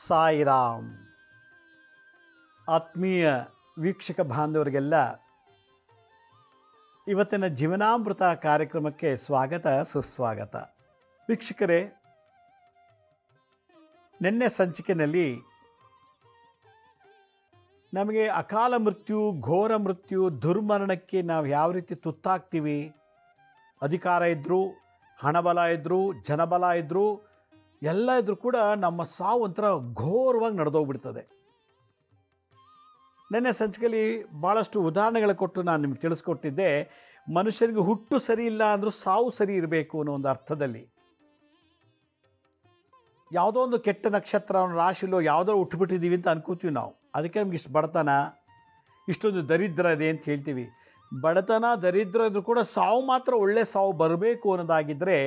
ಸಾಯಿರಾಮ್. ಆತ್ಮೀಯ ವೀಕ್ಷಕ ಬಾಂಧವರಿಗೆಲ್ಲ ಇವತ್ತಿನ ಜೀವನಾಮೃತ ಕಾರ್ಯಕ್ರಮಕ್ಕೆ ಸ್ವಾಗತ ಸುಸ್ವಾಗತ. ವೀಕ್ಷಕರೇ, ನಿನ್ನೆ ಸಂಚಿಕೆಯಲ್ಲಿ ನಮಗೆ ಅಕಾಲ ಮೃತ್ಯು, ಘೋರ ಮೃತ್ಯು, ದುರ್ಮರಣಕ್ಕೆ ನಾವು ಯಾವ ರೀತಿ ತುತ್ತಾಗ್ತೀವಿ, ಅಧಿಕಾರ ಇದ್ದರೂ, ಹಣಬಲ ಇದ್ದರೂ, ಜನಬಲ ಇದ್ದರೂ, ಎಲ್ಲ ಇದ್ರೂ ಕೂಡ ನಮ್ಮ ಸಾವು ಒಂಥರ ಘೋರವಾಗಿ ನಡೆದೋಗ್ಬಿಡ್ತದೆ. ನೆನ್ನೆ ಸಂಚಿಕೆಯಲ್ಲಿ ಭಾಳಷ್ಟು ಉದಾಹರಣೆಗಳು ಕೊಟ್ಟು ನಾನು ನಿಮ್ಗೆ ತಿಳಿಸ್ಕೊಟ್ಟಿದ್ದೆ. ಮನುಷ್ಯನಿಗೆ ಹುಟ್ಟು ಸರಿ ಇಲ್ಲ ಅಂದರೂ ಸಾವು ಸರಿ ಇರಬೇಕು ಅನ್ನೋ ಒಂದು ಅರ್ಥದಲ್ಲಿ. ಯಾವುದೋ ಒಂದು ಕೆಟ್ಟ ನಕ್ಷತ್ರ ರಾಶಿಲೋ ಯಾವುದೋ ಹುಟ್ಟುಬಿಟ್ಟಿದ್ದೀವಿ ಅಂತ ಅನ್ಕೋತೀವಿ ನಾವು. ಅದಕ್ಕೆ ನಮ್ಗೆ ಇಷ್ಟು ಬಡತನ, ಇಷ್ಟೊಂದು ದರಿದ್ರ ಇದೆ ಅಂತ ಹೇಳ್ತೀವಿ. ಬಡತನ, ದರಿದ್ರ ಇದ್ರೂ ಕೂಡ ಸಾವು ಮಾತ್ರ ಒಳ್ಳೆ ಸಾವು ಬರಬೇಕು ಅನ್ನೋದಾಗಿದ್ದರೆ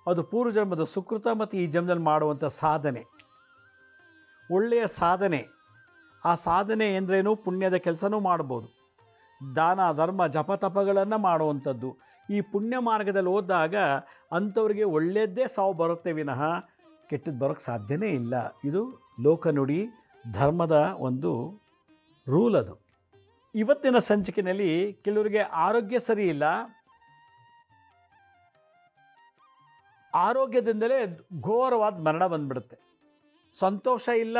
ಅದು ಪೂರ್ವಜನ್ಮದ ಸುಕೃತ ಮತ್ತು ಈ ಜನ್ಮದಲ್ಲಿ ಮಾಡುವಂಥ ಸಾಧನೆ, ಒಳ್ಳೆಯ ಸಾಧನೆ. ಆ ಸಾಧನೆ ಎಂದ್ರೇನು? ಪುಣ್ಯದ ಕೆಲಸನೂ ಮಾಡ್ಬೋದು, ದಾನ ಧರ್ಮ ಜಪತಪಗಳನ್ನು ಮಾಡುವಂಥದ್ದು. ಈ ಪುಣ್ಯ ಮಾರ್ಗದಲ್ಲಿ ಹೋದಾಗ ಅಂಥವ್ರಿಗೆ ಒಳ್ಳೆಯದ್ದೇ ಸಾವು ಬರುತ್ತೆ ವಿನಃ ಕೆಟ್ಟದ್ದು ಬರೋಕ್ಕೆ ಸಾಧ್ಯನೇ ಇಲ್ಲ. ಇದು ಲೋಕನುಡಿ, ಧರ್ಮದ ಒಂದು ರೂಲ್ ಅದು. ಇವತ್ತಿನ ಸಂಚಿಕೆಯಲ್ಲಿ ಕೆಲವರಿಗೆ ಆರೋಗ್ಯ ಸರಿ ಇಲ್ಲ, ಆರೋಗ್ಯದಿಂದಲೇ ಘೋರವಾದ ಮರಣ ಬಂದ್ಬಿಡುತ್ತೆ. ಸಂತೋಷ ಇಲ್ಲ,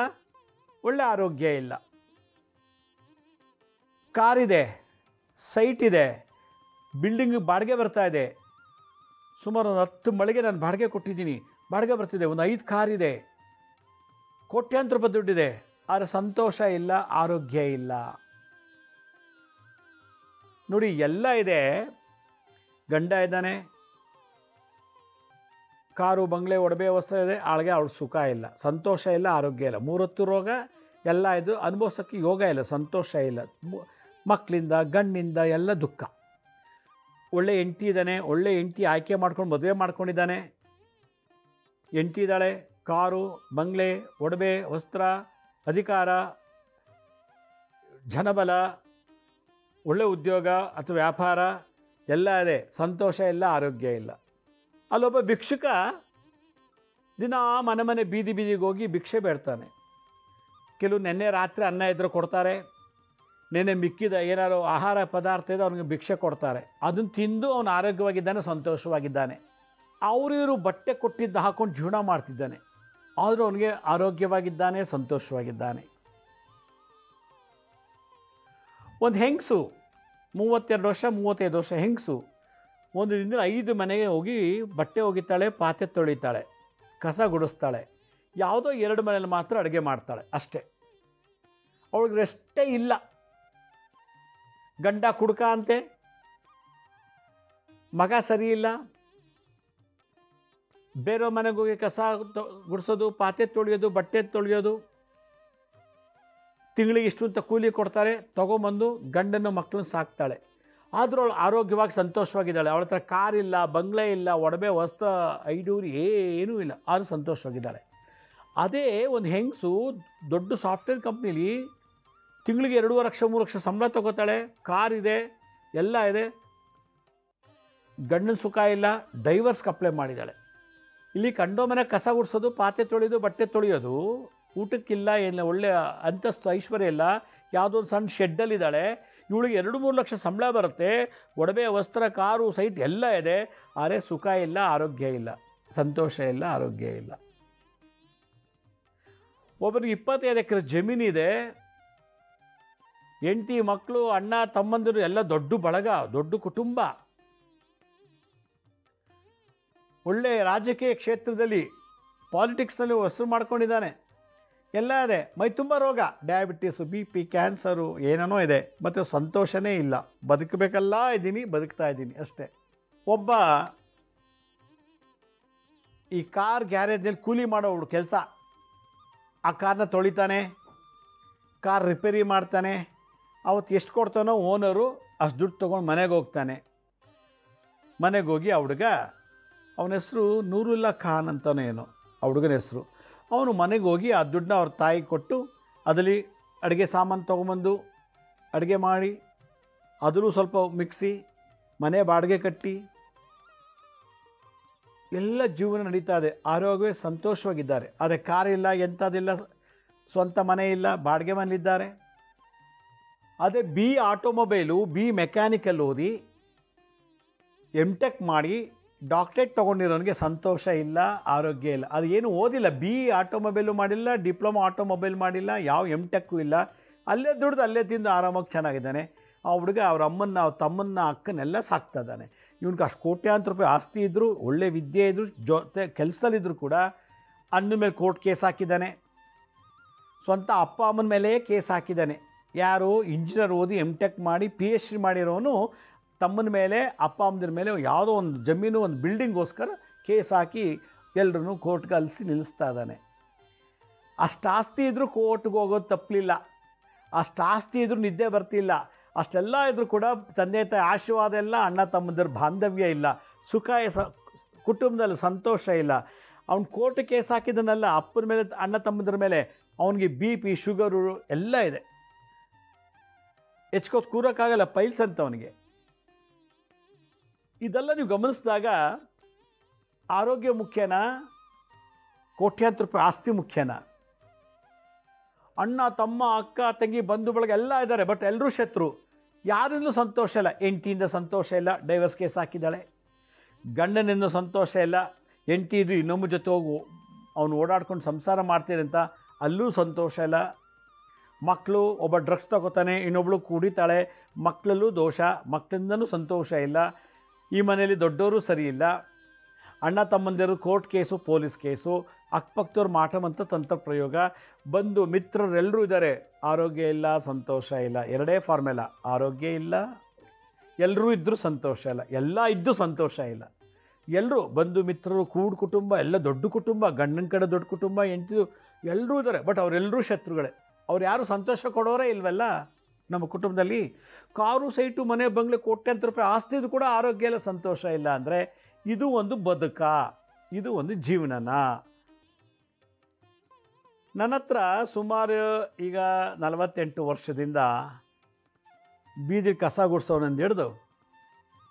ಒಳ್ಳೆ ಆರೋಗ್ಯ ಇಲ್ಲ. ಕಾರಿದೆ, ಸೈಟ್ ಇದೆ, ಬಿಲ್ಡಿಂಗ್ ಬಾಡಿಗೆ ಬರ್ತಾ ಇದೆ, ಸುಮಾರು ಒಂದು 10 ಮಳಿಗೆ ನಾನು ಬಾಡಿಗೆ ಕೊಟ್ಟಿದ್ದೀನಿ, ಬಾಡಿಗೆ ಬರ್ತಿದೆ, ಒಂದು 5 ಕಾರಿದೆ, ಕೋಟ್ಯಾಂತರ ರೂಪಾಯಿ ದುಡ್ಡಿದೆ, ಆದರೆ ಸಂತೋಷ ಇಲ್ಲ, ಆರೋಗ್ಯ ಇಲ್ಲ. ನೋಡಿ, ಎಲ್ಲ ಇದೆ. ಗಂಡ ಇದ್ದಾನೆ, ಕಾರು ಬಂಗ್ಲೆ ಒಡವೆ ವಸ್ತ್ರ ಇದೆ, ಆಳ್ಗೆ ಅವಳು ಸುಖ ಇಲ್ಲ, ಸಂತೋಷ ಇಲ್ಲ, ಆರೋಗ್ಯ ಇಲ್ಲ. 3 ಹೊತ್ತು ರೋಗ ಎಲ್ಲ ಇದು ಅನುಭವಿಸೋಕ್ಕೆ ಯೋಗ ಇಲ್ಲ, ಸಂತೋಷ ಇಲ್ಲ. ಮಕ್ಕಳಿಂದ ಗಣ್ಣಿಂದ ಎಲ್ಲ ದುಃಖ. ಒಳ್ಳೆ ಹೆಂಡ್ತಿ ಇದ್ದಾನೆ, ಒಳ್ಳೆ ಹೆಂಡ್ತಿ ಆಯ್ಕೆ ಮಾಡ್ಕೊಂಡು ಮದುವೆ ಮಾಡ್ಕೊಂಡಿದ್ದಾನೆ, ಹೆಂಡ್ತಿ ಇದ್ದಾಳೆ, ಕಾರು ಬಂಗ್ಲೆ ಒಡವೆ ವಸ್ತ್ರ ಅಧಿಕಾರ ಜನಬಲ ಒಳ್ಳೆ ಉದ್ಯೋಗ ಅಥವಾ ವ್ಯಾಪಾರ ಎಲ್ಲ ಇದೆ, ಸಂತೋಷ ಇಲ್ಲ, ಆರೋಗ್ಯ ಇಲ್ಲ. ಅಲ್ಲೊಬ್ಬ ಭಿಕ್ಷುಕ ದಿನ ಮನೆ ಮನೆ ಬೀದಿ ಬೀದಿಗೆ ಹೋಗಿ ಭಿಕ್ಷೆ ಬೇಡ್ತಾನೆ. ಕೆಲವು ನೆನ್ನೆ ರಾತ್ರಿ ಅನ್ನ ಇದ್ರೂ ಕೊಡ್ತಾರೆ, ನೆನ್ನೆ ಮಿಕ್ಕಿದ ಏನಾರು ಆಹಾರ ಪದಾರ್ಥ ಇದೆ ಅವನಿಗೆ ಭಿಕ್ಷೆ ಕೊಡ್ತಾರೆ. ಅದನ್ನು ತಿಂದು ಅವನು ಆರೋಗ್ಯವಾಗಿದ್ದಾನೆ, ಸಂತೋಷವಾಗಿದ್ದಾನೆ. ಇವರು ಬಟ್ಟೆ ಕೊಟ್ಟಿದ್ದು ಹಾಕ್ಕೊಂಡು ಜೀವನ ಮಾಡ್ತಿದ್ದಾನೆ, ಆದರೂ ಅವನಿಗೆ ಆರೋಗ್ಯವಾಗಿದ್ದಾನೆ, ಸಂತೋಷವಾಗಿದ್ದಾನೆ. ಒಂದು ಹೆಂಗಸು 32 ವರ್ಷ 35 ವರ್ಷ ಹೆಂಗಸು ಒಂದು ದಿನ 5 ಮನೆಗೆ ಹೋಗಿ ಬಟ್ಟೆ ಒಗಿತಾಳೆ, ಪಾತ್ರೆ ತೊಳಿತಾಳೆ, ಕಸ ಗುಡಿಸ್ತಾಳೆ. ಯಾವುದೋ 2 ಮನೇಲಿ ಮಾತ್ರ ಅಡುಗೆ ಮಾಡ್ತಾಳೆ ಅಷ್ಟೇ. ಅವಳಿಗೆ ರೆಸ್ಟೇ ಇಲ್ಲ. ಗಂಡ ಕುಡ್ಕ ಅಂತೆ, ಮಗ ಸರಿ ಇಲ್ಲ, ಬೇರೆ ಮನೆಗೆ ಹೋಗಿ ಕಸ ಗುಡಿಸೋದು, ಪಾತ್ರೆ ತೊಳೆಯೋದು, ಬಟ್ಟೆ ತೊಳೆಯೋದು. ತಿಂಗಳಿಗೆ ಇಷ್ಟು ಅಂತ ಕೂಲಿ ಕೊಡ್ತಾರೆ, ತೊಗೊಂಬಂದು ಗಂಡನ್ನು ಮಕ್ಕಳನ್ನ ಸಾಕ್ತಾಳೆ. ಆದರೂ ಅವಳು ಆರೋಗ್ಯವಾಗಿ ಸಂತೋಷವಾಗಿದ್ದಾಳೆ. ಅವಳ ಹತ್ರ ಕಾರಿಲ್ಲ, ಬಂಗ್ಲೆ ಇಲ್ಲ, ಒಡವೆ ವಸ್ತ್ರ ಐಡೂರು ಏನೂ ಇಲ್ಲ, ಆದರೂ ಸಂತೋಷವಾಗಿದ್ದಾಳೆ. ಅದೇ ಒಂದು ಹೆಂಗಸು ದೊಡ್ಡ ಸಾಫ್ಟ್ವೇರ್ ಕಂಪ್ನೀಲಿ ತಿಂಗಳಿಗೆ 2.5 ಲಕ್ಷ 3 ಲಕ್ಷ ಸಂಬಳ ತೊಗೋತಾಳೆ, ಕಾರಿದೆ, ಎಲ್ಲ ಇದೆ, ಗಂಡನ ಸುಖ ಇಲ್ಲ, ಡೈವರ್ಸ್ಗೆ ಅಪ್ಲೈ ಮಾಡಿದ್ದಾಳೆ. ಇಲ್ಲಿ ಕಂಡೋ ಮನೆ ಕಸ ಗುಡಿಸೋದು, ಪಾತ್ರೆ ತೊಳೆಯೋದು, ಬಟ್ಟೆ ತೊಳೆಯೋದು, ಊಟಕ್ಕಿಲ್ಲ, ಏನಿಲ್ಲ, ಒಳ್ಳೆ ಅಂತಸ್ತು ಐಶ್ವರ್ಯ ಇಲ್ಲ, ಯಾವುದೋ ಒಂದು ಸಣ್ಣ ಶೆಡ್ಡಲ್ಲಿದ್ದಾಳೆ. ಇವಳಿಗೆ 2-3 ಲಕ್ಷ ಸಂಬಳ ಬರುತ್ತೆ, ಒಡವೆ ವಸ್ತ್ರ ಕಾರು ಸೈಟ್ ಎಲ್ಲ ಇದೆ, ಆದರೆ ಸುಖ ಇಲ್ಲ, ಆರೋಗ್ಯ ಇಲ್ಲ, ಸಂತೋಷ ಇಲ್ಲ, ಆರೋಗ್ಯ ಇಲ್ಲ. ಒಬ್ಬರಿಗೆ 25 ಎಕರೆ ಜಮೀನಿದೆ, ಹೆಂಡತಿ ಮಕ್ಕಳು ಅಣ್ಣ ತಮ್ಮಂದಿರು ಎಲ್ಲ ದೊಡ್ಡ ಬಳಗ, ದೊಡ್ಡ ಕುಟುಂಬ. ಒಳ್ಳೆ ರಾಜಕೀಯ ಕ್ಷೇತ್ರದಲ್ಲಿ ಪಾಲಿಟಿಕ್ಸ್ನಲ್ಲಿ ಹೆಸರು ಮಾಡ್ಕೊಂಡಿದ್ದಾನೆ, ಎಲ್ಲ ಇದೆ, ಮೈ ತುಂಬ ರೋಗ, ಡಯಾಬಿಟೀಸು, BP, ಕ್ಯಾನ್ಸರು, ಏನೇನೋ ಇದೆ, ಮತ್ತು ಸಂತೋಷನೇ ಇಲ್ಲ. ಬದುಕಬೇಕಲ್ಲ ಇದ್ದೀನಿ, ಬದುಕ್ತಾ ಇದ್ದೀನಿ ಅಷ್ಟೇ. ಒಬ್ಬ ಈ ಕಾರ್ ಗ್ಯಾರೇಜ್ನಲ್ಲಿ ಕೂಲಿ ಮಾಡೋಳು ಕೆಲಸ, ಆ ಕಾರ್ನ ತೊಳಿತಾನೆ, ಕಾರ್ ರಿಪೇರಿ ಮಾಡ್ತಾನೆ. ಅವತ್ತು ಎಷ್ಟು ಕೊಡ್ತಾನೋ ಓನರು ಅಷ್ಟು ದುಡ್ಡು ತೊಗೊಂಡು ಮನೆಗೆ ಹೋಗ್ತಾನೆ. ಮನೆಗೆ ಹೋಗಿ ಆ ಹುಡುಗ, ಅವನ ಹೆಸರು ನೂರುಲ್ಲಾ ಖಾನ್ ಅಂತನೋ ಏನೋ ಆ ಹುಡುಗನ ಹೆಸರು. ಅವನು ಮನೆಗೆ ಹೋಗಿ ಆ ದುಡ್ಡನ್ನ ಅವ್ರ ತಾಯಿಗೆ ಕೊಟ್ಟು ಅದರಲ್ಲಿ ಅಡುಗೆ ಸಾಮಾನು ತೊಗೊಂಬಂದು ಅಡುಗೆ ಮಾಡಿ, ಅದರಲ್ಲೂ ಸ್ವಲ್ಪ ಮಿಕ್ಸಿ, ಮನೆ ಬಾಡಿಗೆ ಕಟ್ಟಿ, ಎಲ್ಲ ಜೀವನ ನಡೀತಾ ಇದೆ, ಆರೋಗ್ಯವೇ ಸಂತೋಷವಾಗಿದ್ದಾರೆ. ಆದರೆ ಕಾರ್ ಇಲ್ಲ, ಎಂಥದಿಲ್ಲ, ಸ್ವಂತ ಮನೆ ಇಲ್ಲ, ಬಾಡಿಗೆ ಮನೇಲಿದ್ದಾರೆ. ಅದೇ ಬಿ ಆಟೋಮೊಬೈಲು, ಬಿ ಮೆಕ್ಯಾನಿಕಲ್ ಓದಿ ಟೆಕ್ ಮಾಡಿ ಡಾಕ್ಟ್ರೇಟ್ ತೊಗೊಂಡಿರೋನಿಗೆ ಸಂತೋಷ ಇಲ್ಲ, ಆರೋಗ್ಯ ಇಲ್ಲ. ಅದು ಏನು ಓದಿಲ್ಲ, ಬಿ ಆಟೋಮೊಬೈಲು ಮಾಡಿಲ್ಲ, ಡಿಪ್ಲೊಮಾ ಆಟೋಮೊಬೈಲ್ ಮಾಡಿಲ್ಲ, ಯಾವ ಟೆಕ್ಕು ಇಲ್ಲ, ಅಲ್ಲೇ ದುಡ್ದು ಅಲ್ಲೇ ತಿಂದು ಆರಾಮಾಗಿ ಚೆನ್ನಾಗಿದ್ದಾನೆ. ಆ ಹುಡುಗ ಅವ್ರ ಅಮ್ಮನ್ನ, ಅವ್ರ ತಮ್ಮನ್ನ, ಅಕ್ಕನ್ನೆಲ್ಲ ಸಾಕ್ತಾ ಇದ್ದಾನೆ. ಇವ್ನಿಗೆ ಅಷ್ಟು ಕೋಟ್ಯಾಂತರ ರೂಪಾಯಿ ಆಸ್ತಿ ಇದ್ದರು, ಒಳ್ಳೆ ವಿದ್ಯೆ ಇದ್ದರು, ಜೊತೆ ಕೆಲಸದಲ್ಲಿದ್ದರೂ ಕೂಡ ಅಣ್ಣ ಮೇಲೆ ಕೋರ್ಟ್ ಕೇಸ್ ಹಾಕಿದ್ದಾನೆ. ಸ್ವಂತ ಅಪ್ಪ ಅಮ್ಮನ ಮೇಲೆ ಕೇಸ್ ಹಾಕಿದ್ದಾನೆ. ಯಾರು ಇಂಜಿನಿಯರ್ ಓದಿ ಟೆಕ್ ಮಾಡಿ PhD ಮಾಡಿರೋನು ತಮ್ಮನ ಮೇಲೆ, ಅಪ್ಪ ಅಮ್ಮನ ಮೇಲೆ ಯಾವುದೋ ಒಂದು ಜಮೀನು, ಒಂದು ಬಿಲ್ಡಿಂಗೋಸ್ಕರ ಕೇಸ್ ಹಾಕಿ ಎಲ್ಲರೂ ಕೋರ್ಟ್ಗೆ ಅಲಿಸಿ ನಿಲ್ಲಿಸ್ತಾ ಇದ್ದಾನೆ. ಅಷ್ಟು ಆಸ್ತಿ ಇದ್ದರೂ ಕೋರ್ಟ್ಗೆ ಹೋಗೋದು ತಪ್ಪಲಿಲ್ಲ, ಅಷ್ಟು ಆಸ್ತಿ ಇದ್ರೂ ನಿದ್ದೆ ಬರ್ತಿಲ್ಲ, ಅಷ್ಟೆಲ್ಲ ಇದ್ರೂ ಕೂಡ ತಂದೆ ತಾಯಿ ಆಶೀರ್ವಾದ ಇಲ್ಲ, ಅಣ್ಣ ತಮ್ಮಂದಿರ ಬಾಂಧವ್ಯ ಇಲ್ಲ, ಸುಖ ಕುಟುಂಬದಲ್ಲಿ ಸಂತೋಷ ಇಲ್ಲ. ಅವ್ನು ಕೋರ್ಟ್ ಕೇಸ್ ಹಾಕಿದನಲ್ಲ ಅಪ್ಪನ ಮೇಲೆ, ಅಣ್ಣ ತಮ್ಮಂದಿರ ಮೇಲೆ, ಅವನಿಗೆ BP ಶುಗರು ಎಲ್ಲ ಇದೆ, ಹೆಚ್ಕೋದು ಕೂರೋಕ್ಕಾಗಲ್ಲ, ಪೈಲ್ಸ್ ಅಂತ ಅವನಿಗೆ. ಇದೆಲ್ಲ ನೀವು ಗಮನಿಸಿದಾಗ ಆರೋಗ್ಯ ಮುಖ್ಯನಾ, ಕೋಟ್ಯಾಂತರ ರೂಪಾಯಿ ಆಸ್ತಿ ಮುಖ್ಯನಾ? ಅಣ್ಣ ತಮ್ಮ ಅಕ್ಕ ತಂಗಿ ಬಂಧು ಬಳಗ ಎಲ್ಲ ಇದ್ದಾರೆ, ಬಟ್ ಎಲ್ಲರೂ ಶತ್ರು, ಯಾರಿಂದಲೂ ಸಂತೋಷ ಇಲ್ಲ. ಹೆಂಡತಿಯಿಂದ ಸಂತೋಷ ಇಲ್ಲ, ಡೈವರ್ಸ್ ಕೇಸ್ ಹಾಕಿದ್ದಾಳೆ. ಗಂಡನಿಂದ ಸಂತೋಷ ಇಲ್ಲ, ಹೆಂಡತಿ ಇದು ಇನ್ನೊಬ್ಬ ಜೊತೆ ಹೋಗು ಅವನು ಓಡಾಡ್ಕೊಂಡು ಸಂಸಾರ ಮಾಡ್ತೀನಿ ಅಂತ, ಅಲ್ಲೂ ಸಂತೋಷ ಇಲ್ಲ. ಮಕ್ಕಳು, ಒಬ್ಬ ಡ್ರಗ್ಸ್ ತಗೋತಾನೆ, ಇನ್ನೊಬ್ಳು ಕುಡಿತಾಳೆ, ಮಕ್ಕಳಲ್ಲೂ ದೋಷ, ಮಕ್ಕಳಿಂದನೂ ಸಂತೋಷ ಇಲ್ಲ. ಈ ಮನೆಯಲ್ಲಿ ದೊಡ್ಡವರು ಸರಿ ಇಲ್ಲ, ಅಣ್ಣ ತಮ್ಮಂದಿರು ಕೋರ್ಟ್ ಕೇಸು, ಪೊಲೀಸ್ ಕೇಸು, ಅಕ್ಕಪಕ್ಕದವ್ರು ಮಾಟಮಂತ ತಂತ್ರ ಪ್ರಯೋಗ, ಬಂಧು ಮಿತ್ರರೆಲ್ಲರೂ ಇದ್ದಾರೆ, ಆರೋಗ್ಯ ಇಲ್ಲ, ಸಂತೋಷ ಇಲ್ಲ. ಎರಡೇ ಫಾರ್ಮುಲಾ, ಆರೋಗ್ಯ ಇಲ್ಲ, ಎಲ್ಲರೂ ಇದ್ದರೂ ಸಂತೋಷ ಇಲ್ಲ, ಎಲ್ಲ ಇದ್ದು ಸಂತೋಷ ಇಲ್ಲ. ಎಲ್ಲರೂ ಬಂಧು ಮಿತ್ರರು, ಕುಟುಂಬ ಎಲ್ಲ ದೊಡ್ಡ ಕುಟುಂಬ, ಗಂಡನ ಕಡೆ ದೊಡ್ಡ ಕುಟುಂಬ, ಹೆಂಡತಿದು ಎಲ್ಲರೂ ಇದ್ದಾರೆ, ಬಟ್ ಅವರೆಲ್ಲರೂ ಶತ್ರುಗಳೇ. ಅವ್ರು ಯಾರು ಸಂತೋಷ ಕೊಡೋರೇ ಇಲ್ವಲ್ಲ ನಮ್ಮ ಕುಟುಂಬದಲ್ಲಿ. ಕಾರು, ಸೈಟು, ಮನೆ, ಬಂಗ್ಲೆ, ಕೋಟ್ಯಾಂತರ ರೂಪಾಯಿ ಆಸ್ತಿದು ಕೂಡ ಆರೋಗ್ಯ ಎಲ್ಲ, ಸಂತೋಷ ಇಲ್ಲ ಅಂದರೆ ಇದು ಒಂದು ಬದುಕ, ಇದು ಒಂದು ಜೀವನನ? ನನ್ನ ಹತ್ರ ಸುಮಾರು ಈಗ 48 ವರ್ಷದಿಂದ ಬೀದಿ ಕಸ ಗುಡಿಸೋನಂದು ಹಿಡ್ದು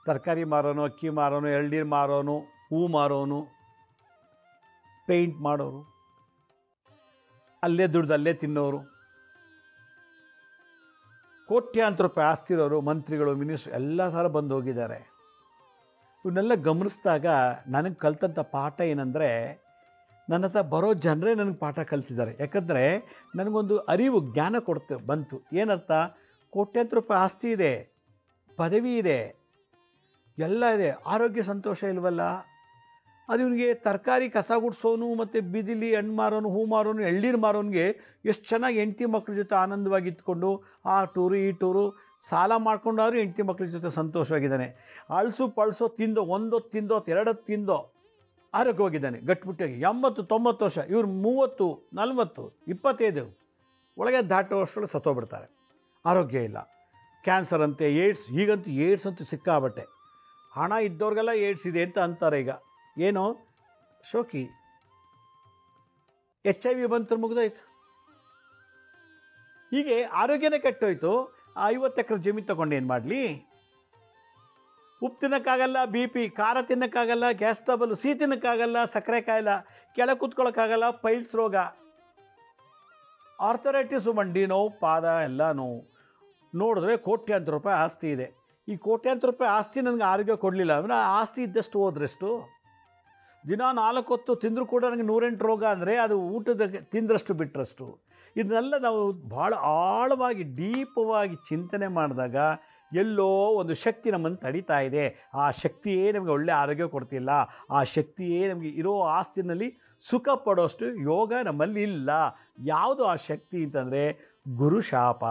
ತರಕಾರಿ ಮಾರೋನು, ಅಕ್ಕಿ ಮಾರೋನು, ಎಳ್ನೀರು ಮಾರೋನು, ಹೂ ಮಾರೋನು, ಪೇಂಟ್ ಮಾಡೋರು, ಅಲ್ಲೇ ದುಡ್ದು ಅಲ್ಲೇ ತಿನ್ನೋರು, ಕೋಟ್ಯಾಂತರ ರೂಪಾಯಿ ಆಸ್ತಿ ಇರೋರು, ಮಂತ್ರಿಗಳು, ಮಿನಿಸ್ಟ್ರು ಎಲ್ಲ ಥರ ಬಂದು ಹೋಗಿದ್ದಾರೆ. ಇವನ್ನೆಲ್ಲ ಗಮನಿಸಿದಾಗ ನನಗೆ ಕಲ್ತಂಥ ಪಾಠ ಏನಂದರೆ, ನನ್ನ ಹತ್ರ ಬರೋ ಜನರೇ ನನಗೆ ಪಾಠ ಕಲಿಸಿದ್ದಾರೆ. ಯಾಕಂದರೆ ನನಗೊಂದು ಅರಿವು, ಜ್ಞಾನ ಬಂತು. ಏನರ್ಥ? ಕೋಟ್ಯಾಂತರ ರೂಪಾಯಿ ಆಸ್ತಿ ಇದೆ, ಪದವಿ ಇದೆ, ಎಲ್ಲ ಇದೆ, ಆರೋಗ್ಯ ಸಂತೋಷ ಇಲ್ವಲ್ಲ. ಅದು ಇವನಿಗೆ ತರಕಾರಿ ಕಸ ಗುಡಿಸೋನು, ಮತ್ತು ಬೀದಿಲಿ ಹಣ್ಣು ಮಾರೋನು, ಹೂ ಮಾರೋನು, ಎಳ್ನೀರು ಮಾರೋನಿಗೆ ಎಷ್ಟು ಚೆನ್ನಾಗಿ ಹೆಂಡತಿ ಮಕ್ಕಳ ಜೊತೆ ಆನಂದವಾಗಿ ಇದ್ಕೊಂಡು ಆ ಟೂರು ಈ ಟೂರು ಸಾಲ ಮಾಡ್ಕೊಂಡಾದ್ರೂ ಹೆಂಡತಿ ಮಕ್ಕಳ ಜೊತೆ ಸಂತೋಷವಾಗಿದ್ದಾನೆ. ಅಳಸು ಪಳಸು ತಿಂದೋ, ಒಂದೊತ್ತು ತಿಂದೋ, ಎರಡೊತ್ತು ತಿಂದೋ ಆರೋಗ್ಯವಾಗಿದ್ದಾನೆ ಗಟ್ಟಿಮುಟ್ಟಾಗಿ. 80-90 ವರ್ಷ, ಇವ್ರು 30-40 25 ಒಳಗೆ ದಾಟೋ ವರ್ಷದೊಳಗೆ ಸತ್ತೋಗ್ಬಿಡ್ತಾರೆ. ಆರೋಗ್ಯ ಇಲ್ಲ. ಕ್ಯಾನ್ಸರ್ ಅಂತೆ, ಏಡ್ಸ್, ಈಗಂತೂ ಏಡ್ಸ್ ಅಂತೂ ಸಿಕ್ಕಾಬಟ್ಟೆ. ಹಣ ಇದ್ದವ್ರಿಗೆಲ್ಲ ಏಡ್ಸ್ ಇದೆ ಅಂತ ಅಂತಾರೆ. ಈಗ ಏನು ಶೋಕಿ, HIV ಬಂತು, ಮುಗಿದೋಯ್ತು. ಹೀಗೆ ಆರೋಗ್ಯನೇ ಕೆಟ್ಟೋಯ್ತು. 50 ಎಕರೆ ಜಮೀನು ತೊಗೊಂಡು ಏನು ಮಾಡಲಿ? ಉಪ್ಪು ತಿನ್ನೋಕ್ಕಾಗಲ್ಲ, BP, ಖಾರ ತಿನ್ನೋಕ್ಕಾಗಲ್ಲ, ಗ್ಯಾಸ್ ಟ್ರಬಲ್, ಸಿಹಿ ತಿನ್ನೋಕ್ಕಾಗಲ್ಲ, ಸಕ್ಕರೆ ಕಾಯಿಲೆ, ಕೆಳಗೆ ಕೂತ್ಕೊಳ್ಳೋಕ್ಕಾಗಲ್ಲ, ಪೈಲ್ಸ್ ರೋಗ, ಆರ್ಥರೈಟಿಸು, ಮಂಡಿ ನೋವು, ಪಾದ ಎಲ್ಲ ನೋವು. ನೋಡಿದ್ರೆ ಕೋಟ್ಯಾಂತರ ರೂಪಾಯಿ ಆಸ್ತಿ ಇದೆ. ಈ ಕೋಟ್ಯಾಂತರ ರೂಪಾಯಿ ಆಸ್ತಿ ನನಗೆ ಆರೋಗ್ಯ ಕೊಡಲಿಲ್ಲ ಅಂದರೆ ಆ ಆಸ್ತಿ ಇದ್ದಷ್ಟು ಹೋದ್ರಷ್ಟು. ದಿನ 4 ಹೊತ್ತು ತಿಂದರೂ ಕೂಡ ನನಗೆ 108 ರೋಗ ಅಂದರೆ ಅದು ಊಟದ ತಿಂದ್ರಷ್ಟು ಬಿಟ್ಟರಷ್ಟು. ಇದನ್ನೆಲ್ಲ ನಾವು ಭಾಳ ಆಳವಾಗಿ ಡೀಪವಾಗಿ ಚಿಂತನೆ ಮಾಡಿದಾಗ ಎಲ್ಲೋ ಒಂದು ಶಕ್ತಿ ನಮ್ಮನ್ನು ತಡೀತಾ ಇದೆ. ಆ ಶಕ್ತಿಯೇ ನಮಗೆ ಒಳ್ಳೆಯ ಆರೋಗ್ಯ ಕೊಡ್ತಿಲ್ಲ. ಆ ಶಕ್ತಿಯೇ ನಮಗೆ ಇರೋ ಆಸ್ತಿನಲ್ಲಿ ಸುಖ ಪಡೋಷ್ಟು ಯೋಗ ನಮ್ಮಲ್ಲಿ ಇಲ್ಲ. ಯಾವುದು ಆ ಶಕ್ತಿ ಅಂತಂದರೆ ಗುರು ಶಾಪ.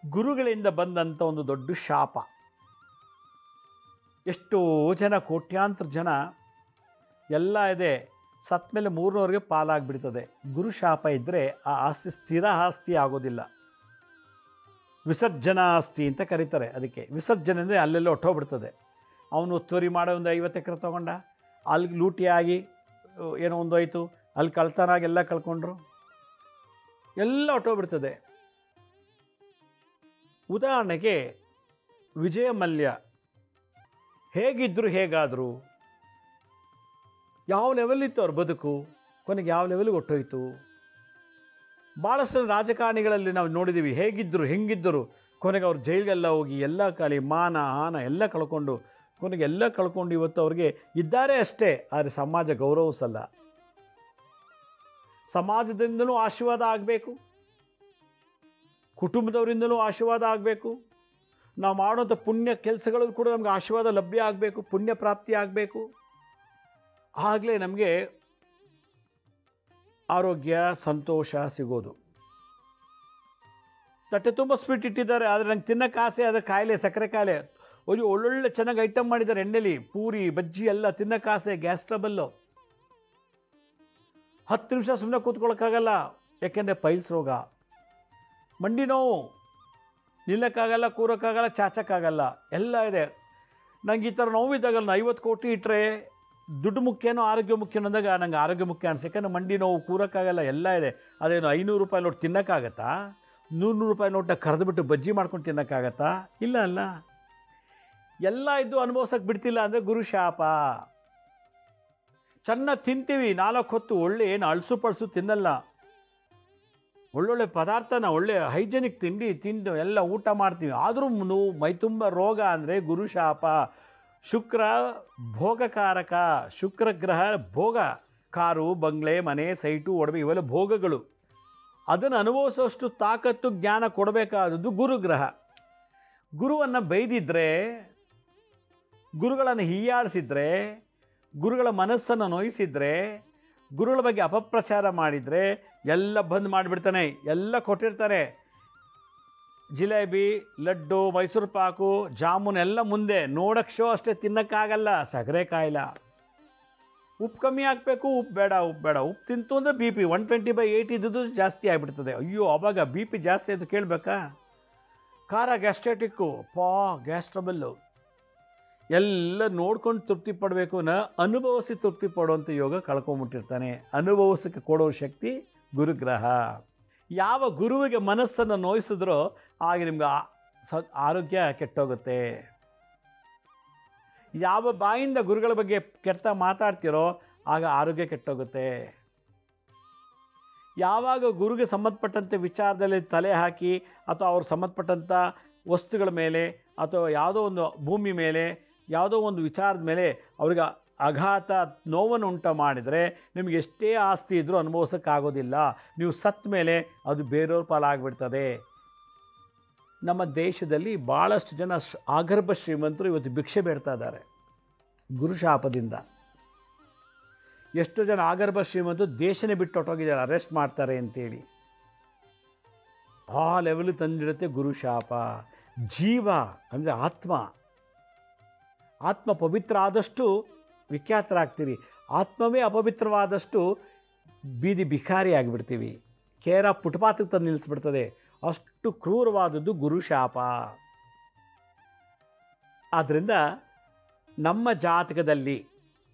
ಗುರುಗಳಿಂದ ಬಂದಂಥ ಒಂದು ದೊಡ್ಡ ಶಾಪ. ಎಷ್ಟೋ ಜನ, ಕೋಟ್ಯಾಂತರ ಜನ ಎಲ್ಲ ಇದೆ, ಸತ್ತ ಮೇಲೆ 300 ಪಾಲಾಗ್ಬಿಡ್ತದೆ. ಗುರು ಶಾಪ ಇದ್ದರೆ ಆ ಆಸ್ತಿ ಸ್ಥಿರ ಆಸ್ತಿ ಆಗೋದಿಲ್ಲ. ವಿಸರ್ಜನಾ ಆಸ್ತಿ ಅಂತ ಕರೀತಾರೆ. ಅದಕ್ಕೆ ವಿಸರ್ಜನೆ ಅಂದರೆ ಅಲ್ಲೆಲ್ಲ ಹೊಟ್ಟೋಗ್ಬಿಡ್ತದೆ. ಅವನು ಒತ್ತುವರಿ ಮಾಡೋ ಒಂದು 50 ಎಕರೆ ತೊಗೊಂಡ, ಅಲ್ಲಿ ಲೂಟಿಯಾಗಿ ಏನೋ ಒಂದು ಹೋಯ್ತು, ಅಲ್ಲಿ ಕಳ್ತನಾಗಿ ಎಲ್ಲ ಕಳ್ಕೊಂಡ್ರು, ಎಲ್ಲ ಹೊಟ್ಟೋಗ್ಬಿಡ್ತದೆ. ಉದಾಹರಣೆಗೆ ವಿಜಯ ಮಲ್ಯ ಹೇಗಿದ್ದರು, ಹೇಗಾದರು, ಯಾವ ಲೆವೆಲಿತ್ತು ಅವ್ರ ಬದುಕು, ಕೊನೆಗೆ ಯಾವ ಲೆವೆಲ್ಗೆ ಹೊಟ್ಟೋಯ್ತು. ಭಾಳಷ್ಟು ರಾಜಕಾರಣಿಗಳಲ್ಲಿ ನಾವು ನೋಡಿದ್ದೀವಿ, ಹೇಗಿದ್ದರು ಹೆಂಗಿದ್ದರು, ಕೊನೆಗೆ ಅವ್ರು ಜೈಲಿಗೆಲ್ಲ ಹೋಗಿ ಎಲ್ಲ ಮಾನ ಹಾನ ಎಲ್ಲ ಕಳ್ಕೊಂಡು ಕೊನೆಗೆ ಎಲ್ಲ ಕಳ್ಕೊಂಡು ಇವತ್ತು ಅವ್ರಿಗೆ ಇದ್ದಾರೆ ಅಷ್ಟೇ, ಆದರೆ ಸಮಾಜ ಗೌರವಿಸಲ್ಲ. ಸಮಾಜದಿಂದಲೂ ಆಶೀರ್ವಾದ ಆಗಬೇಕು, ಕುಟುಂಬದವರಿಂದಲೂ ಆಶೀರ್ವಾದ ಆಗಬೇಕು, ನಾವು ಮಾಡೋಂಥ ಪುಣ್ಯ ಕೆಲಸಗಳಲ್ಲೂ ಕೂಡ ನಮಗೆ ಆಶೀರ್ವಾದ ಲಭ್ಯ ಆಗಬೇಕು, ಪುಣ್ಯ ಪ್ರಾಪ್ತಿ ಆಗಬೇಕು. ಆಗಲೇ ನಮಗೆ ಆರೋಗ್ಯ ಸಂತೋಷ ಸಿಗೋದು. ತಟ್ಟೆ ತುಂಬ ಸ್ವೀಟ್ ಇಟ್ಟಿದ್ದಾರೆ, ಆದರೆ ನಂಗೆ ತಿನ್ನೋಕ್ಕೆ ಆಸೆ, ಅದರ ಕಾಯಿಲೆ, ಸಕ್ಕರೆ ಕಾಯಿಲೆ. ಅಯ್ಯೋ ಒಳ್ಳೊಳ್ಳೆ ಚೆನ್ನಾಗಿ ಐಟಮ್ ಮಾಡಿದ್ದಾರೆ, ಎಣ್ಣೆಲಿ ಪೂರಿ ಬಜ್ಜಿ ಎಲ್ಲ ತಿನ್ನೋಕ್ಕೆ ಆಸೆ, ಗ್ಯಾಸ್ ಟ್ರಬಲ್ಲು. 10 ನಿಮಿಷ ಸುಮ್ಮನೆ ಕೂತ್ಕೊಳ್ಳೋಕ್ಕಾಗಲ್ಲ, ಯಾಕೆಂದರೆ ಪೈಲ್ಸ್ ರೋಗ, ಮಂಡಿ ನೋವು, ನಿಲ್ಲಕ್ಕಾಗಲ್ಲ, ಕೂರೋಕ್ಕಾಗಲ್ಲ, ಚಾಚಕ್ಕಾಗಲ್ಲ, ಎಲ್ಲ ಇದೆ. ನಂಗೆ ಈ ಥರ ನೋವಿದ್ದಾಗಲ್ಲ, 50 ಕೋಟಿ ಇಟ್ಟರೆ ದುಡ್ಡು ಮುಖ್ಯನೋ ಆರೋಗ್ಯ ಮುಖ್ಯನೋ ಅಂದಾಗ ನಂಗೆ ಆರೋಗ್ಯ ಮುಖ್ಯ ಅನಿಸುತ್ತೆ. ಯಾಕಂದರೆ ಮಂಡಿ ನೋವು, ಕೂರೋಕ್ಕಾಗಲ್ಲ, ಎಲ್ಲ ಇದೆ. ಅದೇನು 500 ರೂಪಾಯಿ ನೋಟ್ ತಿನ್ನೋಕ್ಕಾಗತ್ತಾ? 100 ರೂಪಾಯಿ ನೋಟನ್ನ ಕರೆದುಬಿಟ್ಟು ಬಜ್ಜಿ ಮಾಡ್ಕೊಂಡು ತಿನ್ನೋಕ್ಕಾಗತ್ತಾ? ಇಲ್ಲ ಅಲ್ಲ. ಎಲ್ಲ ಇದ್ದು ಅನುಭವಿಸೋಕೆ ಬಿಡ್ತಿಲ್ಲ ಅಂದರೆ ಗುರು ಶಾಪ. ಚೆನ್ನಾಗಿ ತಿಂತೀವಿ, 4 ಹೊತ್ತು ಒಳ್ಳೆ ಏನು ಅಳಸು ಪಳಸು ತಿನ್ನಲ್ಲ, ಒಳ್ಳೊಳ್ಳೆ ಪದಾರ್ಥನ ಒಳ್ಳೆ ಹೈಜೆನಿಕ್ ತಿಂಡಿ ತಿಂದು ಎಲ್ಲ ಊಟ ಮಾಡ್ತೀವಿ, ಆದರೂ ನೋವು, ಮೈತುಂಬ ರೋಗ ಅಂದರೆ ಗುರು ಶಾಪ. ಶುಕ್ರ ಭೋಗಕಾರಕ, ಶುಕ್ರ ಗ್ರಹ ಭೋಗ, ಕಾರು ಬಂಗ್ಲೆ ಮನೆ ಸೈಟು ಒಡವೆ ಇವೆಲ್ಲ ಭೋಗಗಳು. ಅದನ್ನು ಅನುಭವಿಸೋಷ್ಟು ತಾಕತ್ತು ಜ್ಞಾನ ಕೊಡಬೇಕಾದದ್ದು ಗುರುಗ್ರಹ. ಗುರುವನ್ನು ಬೈದಿದ್ರೆ, ಗುರುಗಳನ್ನು ಹೀಯಾಡಿಸಿದ್ರೆ, ಗುರುಗಳ ಮನಸ್ಸನ್ನು ನೋಯಿಸಿದರೆ, ಗುರುಗಳ ಬಗ್ಗೆ ಅಪಪ್ರಚಾರ ಮಾಡಿದರೆ ಎಲ್ಲ ಬಂದ್ ಮಾಡಿಬಿಡ್ತಾನೆ, ಎಲ್ಲ ಕೊಟ್ಟಿರ್ತಾನೆ. ಜಿಲೇಬಿ, ಲಡ್ಡು, ಮೈಸೂರು ಪಾಕು, ಜಾಮೂನ್ ಎಲ್ಲ ಮುಂದೆ, ನೋಡೋಕ್ಕೆ ಶೋ ಅಷ್ಟೇ, ತಿನ್ನೋಕ್ಕಾಗಲ್ಲ. ಸಕ್ಕರೆ ಕಾಯಿಲೆ, ಉಪ್ಪು ಕಮ್ಮಿ ಹಾಕಬೇಕು, ಉಪ್ಪು ಬೇಡ, ಉಪ್ಪು ಬೇಡ. ಉಪ್ಪು ತಿಂತು ಅಂದರೆ ಬಿ ಪಿ 120/80 ಇದ್ದದ್ದು ಜಾಸ್ತಿ ಆಗಿಬಿಡ್ತದೆ. ಅಯ್ಯೋ ಆವಾಗ ಬಿ ಪಿ ಜಾಸ್ತಿ ಆಯಿತು ಕೇಳಬೇಕಾ? ಖಾರ, ಗ್ಯಾಸ್ಟ್ರೇಟಿಕ್ಕು, ಗ್ಯಾಸ್ ಟ್ರಬಲ್ಲು, ಎಲ್ಲ ನೋಡ್ಕೊಂಡು ತೃಪ್ತಿ ಪಡಬೇಕು. ಅನುಭವಿಸಿ ತೃಪ್ತಿ ಪಡುವಂಥ ಯೋಗ ಕಳ್ಕೊಂಬಿಟ್ಟಿರ್ತಾನೆ. ಅನುಭವಿಸಕ್ಕೆ ಕೊಡೋ ಶಕ್ತಿ ಗುರುಗ್ರಹ. ಯಾವ ಗುರುವಿಗೆ ಮನಸ್ಸನ್ನು ನೋಯಿಸಿದ್ರೋ ಆಗ ನಿಮ್ಗೆ ಆರೋಗ್ಯ ಕೆಟ್ಟೋಗುತ್ತೆ. ಯಾವ ಬಾಯಿಂದ ಗುರುಗಳ ಬಗ್ಗೆ ಕೆಟ್ಟ ಮಾತಾಡ್ತೀರೋ ಆಗ ಆರೋಗ್ಯ ಕೆಟ್ಟೋಗುತ್ತೆ. ಯಾವಾಗ ಗುರುಗೆ ಸಂಬಂಧಪಟ್ಟಂತೆ ವಿಚಾರದಲ್ಲಿ ತಲೆ ಹಾಕಿ ಅಥವಾ ಅವ್ರು ಸಂಬಂಧಪಟ್ಟಂಥ ವಸ್ತುಗಳ ಮೇಲೆ ಅಥವಾ ಯಾವುದೋ ಒಂದು ಭೂಮಿ ಮೇಲೆ ಯಾವುದೋ ಒಂದು ವಿಚಾರದ ಮೇಲೆ ಅವ್ರಿಗೆ ಆಘಾತ ನೋವನ್ನು ಉಂಟು ಮಾಡಿದರೆ ನಿಮಗೆ ಎಷ್ಟೇ ಆಸ್ತಿ ಇದ್ದರೂ ಅನುಭವಿಸೋಕ್ಕಾಗೋದಿಲ್ಲ. ನೀವು ಸತ್ತ ಮೇಲೆ ಅದು ಬೇರೆಯವ್ರ ಪಾಲಾಗ್ಬಿಡ್ತದೆ. ನಮ್ಮ ದೇಶದಲ್ಲಿ ಭಾಳಷ್ಟು ಜನ ಆಗರ್ಭ ಶ್ರೀಮಂತರು ಇವತ್ತು ಭಿಕ್ಷೆ ಬೇಡ್ತಾ ಇದ್ದಾರೆ ಗುರುಶಾಪದಿಂದ. ಎಷ್ಟೋ ಜನ ಆಗರ್ಭ ಶ್ರೀಮಂತರು ದೇಶನೇ ಬಿಟ್ಟು ಹೊಟ್ಟೋಗಿದ್ದಾರೆ, ಅರೆಸ್ಟ್ ಮಾಡ್ತಾರೆ ಅಂತೇಳಿ. ಆ ಲೆವೆಲ್ ತಂದಿಡುತ್ತೆ ಗುರುಶಾಪ. ಜೀವ ಅಂದರೆ ಆತ್ಮ ಪವಿತ್ರ ಆದಷ್ಟು ವಿಖ್ಯಾತರಾಗ್ತೀವಿ. ಆತ್ಮವೇ ಅಪವಿತ್ರವಾದಷ್ಟು ಬೀದಿ ಭಿಕಾರಿ ಆಗಿಬಿಡ್ತೀವಿ. ಕೇರ ಫುಟ್ಪಾತಿಗೆ ತಂದು ನಿಲ್ಲಿಸ್ಬಿಡ್ತದೆ. ಅಷ್ಟು ಕ್ರೂರವಾದದ್ದು ಗುರುಶಾಪ. ಆದ್ದರಿಂದ ನಮ್ಮ ಜಾತಕದಲ್ಲಿ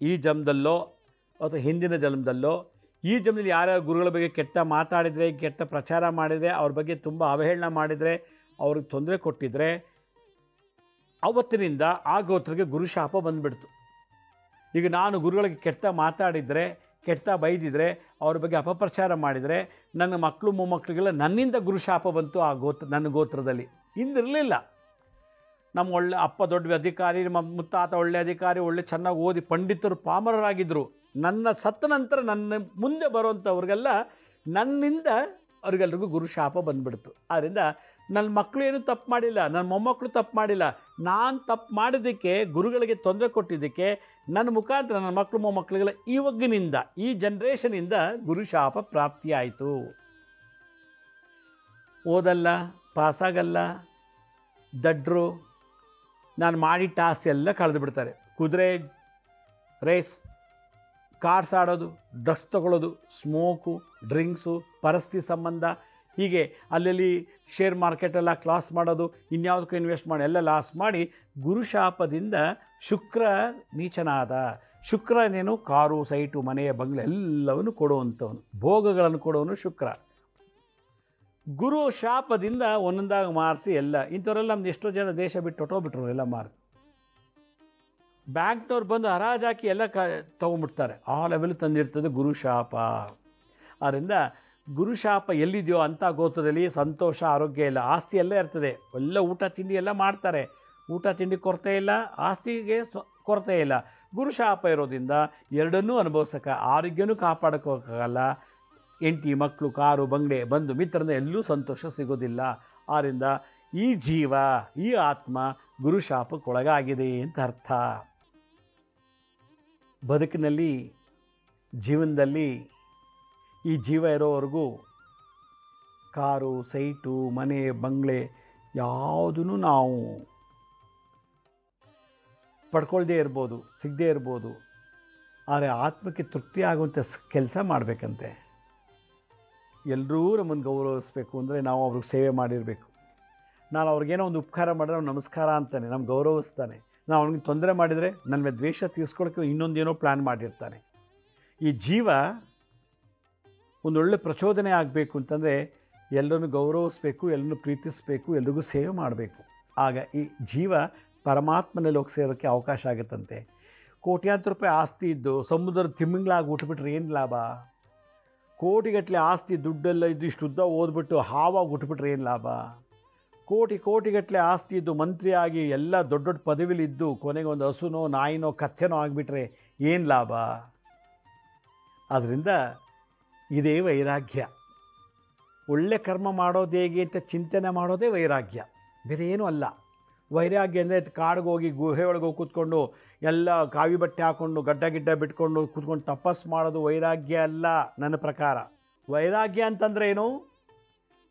ಈ ಜನ್ಮದಲ್ಲೋ ಅಥವಾ ಹಿಂದಿನ ಜನ್ಮದಲ್ಲೋ, ಈ ಜನ್ಮದಲ್ಲಿ ಯಾರ್ಯಾರು ಗುರುಗಳ ಬಗ್ಗೆ ಕೆಟ್ಟ ಮಾತಾಡಿದರೆ, ಕೆಟ್ಟ ಪ್ರಚಾರ ಮಾಡಿದರೆ, ಅವ್ರ ಬಗ್ಗೆ ತುಂಬ ಅವಹೇಳನ ಮಾಡಿದರೆ, ಅವ್ರಿಗೆ ತೊಂದರೆ ಕೊಟ್ಟಿದ್ದರೆ, ಅವತ್ತಿನಿಂದ ಆ ಗೋತ್ರಕ್ಕೆ ಗುರುಶಾಪ ಬಂದುಬಿಡ್ತು. ಈಗ ನಾನು ಗುರುಗಳಿಗೆ ಕೆಟ್ಟ ಮಾತಾಡಿದರೆ, ಕೆಟ್ಟ ಬೈದಿದ್ರೆ, ಅವ್ರ ಬಗ್ಗೆ ಅಪಪ್ರಚಾರ ಮಾಡಿದರೆ, ನನ್ನ ಮಕ್ಕಳು ಮೊಮ್ಮಕ್ಕಳಿಗೆಲ್ಲ ನನ್ನಿಂದ ಗುರುಶಾಪ ಬಂತು ಆ ನನ್ನ ಗೋತ್ರದಲ್ಲಿ. ಹಿಂದಿರಲಿಲ್ಲ. ನಮ್ಮ ಒಳ್ಳೆ ಅಪ್ಪ ದೊಡ್ಡ ಅಧಿಕಾರಿ, ನಮ್ಮ ಮುತ್ತಾತ ಒಳ್ಳೆ ಅಧಿಕಾರಿ, ಒಳ್ಳೆ ಚೆನ್ನಾಗಿ ಓದಿ ಪಂಡಿತರು, ಪಾಮರರಾಗಿದ್ದರು. ನನ್ನ ಸತ್ತ ನಂತರ ನನ್ನ ಮುಂದೆ ಬರುವಂಥವ್ರಿಗೆಲ್ಲ ನನ್ನಿಂದ ಅವ್ರಿಗೆಲ್ರಿಗೂ ಗುರುಶಾಪ ಬಂದುಬಿಡ್ತು. ಆದ್ದರಿಂದ ನನ್ನ ಮಕ್ಕಳು ಏನೂ ತಪ್ಪು ಮಾಡಿಲ್ಲ, ನನ್ನ ಮೊಮ್ಮಕ್ಕಳು ತಪ್ಪು ಮಾಡಿಲ್ಲ. ನಾನು ತಪ್ಪು ಮಾಡಿದ್ದಕ್ಕೆ, ಗುರುಗಳಿಗೆ ತೊಂದರೆ ಕೊಟ್ಟಿದ್ದಕ್ಕೆ ನನ್ನ ಮುಖಾಂತರ ನನ್ನ ಮಕ್ಕಳು ಮೊಮ್ಮಕ್ಕಳಿಗೆಲ್ಲ ಇವಾಗಿನಿಂದ, ಈ ಜನ್ರೇಷನಿಂದ ಗುರುಶಾಪ ಪ್ರಾಪ್ತಿಯಾಯಿತು. ಓದಲ್ಲ, ಪಾಸಾಗಲ್ಲ, ದಡ್ರು, ನಾನು ಮಾಡಿಟ್ಟ ಆಸೆ ಎಲ್ಲ ಕಳೆದು ಬಿಡ್ತಾರೆ. ಕುದುರೆ ರೇಸ್, ಕಾರ್ಸ್ ಆಡೋದು, ಡ್ರಗ್ಸ್ ತೊಗೊಳ್ಳೋದು, ಸ್ಮೋಕು, ಡ್ರಿಂಕ್ಸು, ಪರಸ್ತಿ ಸಂಬಂಧ, ಹೀಗೆ ಅಲ್ಲಲ್ಲಿ ಶೇರ್ ಮಾರ್ಕೆಟೆಲ್ಲ ಕ್ಲಾಸ್ ಮಾಡೋದು, ಇನ್ಯಾವುದಕ್ಕೂ ಇನ್ವೆಸ್ಟ್ ಮಾಡಿ ಎಲ್ಲ ಲಾಸ್ ಮಾಡಿ ಗುರುಶಾಪದಿಂದ ಶುಕ್ರ ನೀಚನಾದ. ಶುಕ್ರನೇನು ಕಾರು, ಸೈಟು, ಮನೆಯ ಬಂಗ್ಲೆ ಎಲ್ಲವನ್ನು ಕೊಡುವಂಥವನು, ಭೋಗಗಳನ್ನು ಕೊಡುವನು ಶುಕ್ರ. ಗುರು ಶಾಪದಿಂದ ಒಂದೊಂದಾಗಿ ಮಾರಿಸಿ ಎಲ್ಲ ಇಂಥವರೆಲ್ಲ ನಮ್ದು ಎಷ್ಟೋ ಜನ ದೇಶ ಬಿಟ್ಟು ಹೊಟ್ಟೋಗ್ಬಿಟ್ರು ಎಲ್ಲ ಮಾರ್ಕ್. ಬ್ಯಾಂಕ್ನವ್ರು ಬಂದು ಹರಾಜಾಕಿ ಎಲ್ಲ ತೊಗೊಂಬಿಡ್ತಾರೆ. ಆ ಲೆವೆಲ್ ತಂದಿರ್ತದೆ ಗುರುಶಾಪ. ಆದ್ದರಿಂದ ಗುರುಶಾಪ ಎಲ್ಲಿದೆಯೋ ಅಂಥ ಗೋತ್ರದಲ್ಲಿ ಸಂತೋಷ, ಆರೋಗ್ಯ ಇಲ್ಲ. ಆಸ್ತಿ ಎಲ್ಲ ಇರ್ತದೆ, ಎಲ್ಲ ಊಟ ತಿಂಡಿ ಎಲ್ಲ ಮಾಡ್ತಾರೆ, ಊಟ ತಿಂಡಿ ಕೊರತೆ ಇಲ್ಲ, ಆಸ್ತಿಗೆ ಕೊರತೆ ಇಲ್ಲ. ಗುರುಶಾಪ ಇರೋದ್ರಿಂದ ಎರಡನ್ನೂ ಅನುಭವಿಸೋಕೆ, ಆರೋಗ್ಯನೂ ಕಾಪಾಡೋಕ್ಕಾಗಲ್ಲ, ಹೆಂಡತಿ ಮಕ್ಕಳು ಕಾರು ಬಂಗಲೆ ಬಂದು ಮಿತ್ರರಿಂದ ಎಲ್ಲೂ ಸಂತೋಷ ಸಿಗೋದಿಲ್ಲ. ಆದ್ದರಿಂದ ಈ ಜೀವ, ಈ ಆತ್ಮ ಗುರುಶಾಪಕ್ಕೊಳಗಾಗಿದೆ ಅಂತ ಅರ್ಥ. ಬದುಕಿನಲ್ಲಿ, ಜೀವನದಲ್ಲಿ ಈ ಜೀವ ಇರೋವರೆಗೂ ಕಾರು, ಸೈಟು, ಮನೆ, ಬಂಗಲೆ ಯಾವುದೂ ನಾವು ಪಡ್ಕೊಳ್ದೇ ಇರ್ಬೋದು, ಸಿಗದೇ ಇರ್ಬೋದು. ಆದರೆ ಆತ್ಮಕ್ಕೆ ತೃಪ್ತಿ ಆಗುವಂಥ ಕೆಲಸ ಮಾಡಬೇಕಂತೆ. ಎಲ್ಲರೂ ನಮ್ಮನ್ನು ಗೌರವಿಸ್ಬೇಕು ಅಂದರೆ ನಾವು ಅವ್ರಿಗೆ ಸೇವೆ ಮಾಡಿರಬೇಕು. ನಾನು ಅವ್ರಿಗೇನೋ ಒಂದು ಉಪಕಾರ ಮಾಡಿದ್ರೆ ಅವ್ನು ನಮಸ್ಕಾರ ಅಂತಾನೆ, ನಮ್ಗೆ ಗೌರವಿಸ್ತಾನೆ. ನಾವು ಅವ್ನಿಗೆ ತೊಂದರೆ ಮಾಡಿದರೆ ನನ್ನ ಮೇಲೆ ದ್ವೇಷ ತೀರಿಸ್ಕೊಳ್ಳೋಕ್ಕೆ ಇನ್ನೊಂದೇನೋ ಪ್ಲ್ಯಾನ್ ಮಾಡಿರ್ತಾನೆ. ಈ ಜೀವ ಒಂದೊಳ್ಳೆ ಪ್ರಚೋದನೆ ಆಗಬೇಕು ಅಂತಂದರೆ ಎಲ್ಲರನ್ನು ಗೌರವಿಸ್ಬೇಕು, ಎಲ್ಲರನ್ನು ಪ್ರೀತಿಸಬೇಕು, ಎಲ್ರಿಗೂ ಸೇವೆ ಮಾಡಬೇಕು. ಆಗ ಈ ಜೀವ ಪರಮಾತ್ಮನಲ್ಲಿ ಹೋಗಿ ಸೇರೋಕ್ಕೆ ಅವಕಾಶ ಆಗುತ್ತಂತೆ. ಕೋಟ್ಯಾಂತರ ರೂಪಾಯಿ ಆಸ್ತಿ ಇದ್ದು ಸಮುದ್ರದ ತಿಮ್ಮಿಂಗ್ಳಾಗಿ ಹುಟ್ಟುಬಿಟ್ರೆ ಏನು ಲಾಭ? ಕೋಟಿಗಟ್ಟಲೆ ಆಸ್ತಿ ದುಡ್ಡೆಲ್ಲ ಇದ್ದು ಇಷ್ಟು ಉದ್ದ ಓದ್ಬಿಟ್ಟು ಹಾವಾಗಿ ಹುಟ್ಟುಬಿಟ್ರೆ ಏನು ಲಾಭ? ಕೋಟಿಗಟ್ಟಲೆ ಆಸ್ತಿ ಇದ್ದು ಮಂತ್ರಿಯಾಗಿ ಎಲ್ಲ ದೊಡ್ಡ ದೊಡ್ಡ ಪದವಿಲಿದ್ದು ಕೊನೆಗೆ ಒಂದು ಹಸುನೋ ನಾಯಿನೋ ಕತ್ತೆನೋ ಆಗಿಬಿಟ್ರೆ ಏನು ಲಾಭ? ಆದ್ದರಿಂದ ಇದೇ ವೈರಾಗ್ಯ. ಒಳ್ಳೆ ಕರ್ಮ ಮಾಡೋದು ಹೇಗೆ ಅಂತ ಚಿಂತನೆ ಮಾಡೋದೇ ವೈರಾಗ್ಯ, ಬೇರೆ ಏನೂ ಅಲ್ಲ. ವೈರಾಗ್ಯ ಅಂದರೆ ಕಾಡಿಗೆ ಹೋಗಿ ಗುಹೆ ಒಳಗೆ ಹೋಗಿ ಕೂತ್ಕೊಂಡು ಎಲ್ಲ ಕಾವಿ ಬಟ್ಟೆ ಹಾಕ್ಕೊಂಡು ಗಡ್ಡ ಬಿಟ್ಕೊಂಡು ಕೂತ್ಕೊಂಡು ತಪಸ್ಸು ಮಾಡೋದು ವೈರಾಗ್ಯ ಅಲ್ಲ ನನ್ನ ಪ್ರಕಾರ. ವೈರಾಗ್ಯ ಅಂತಂದರೆ ಏನು?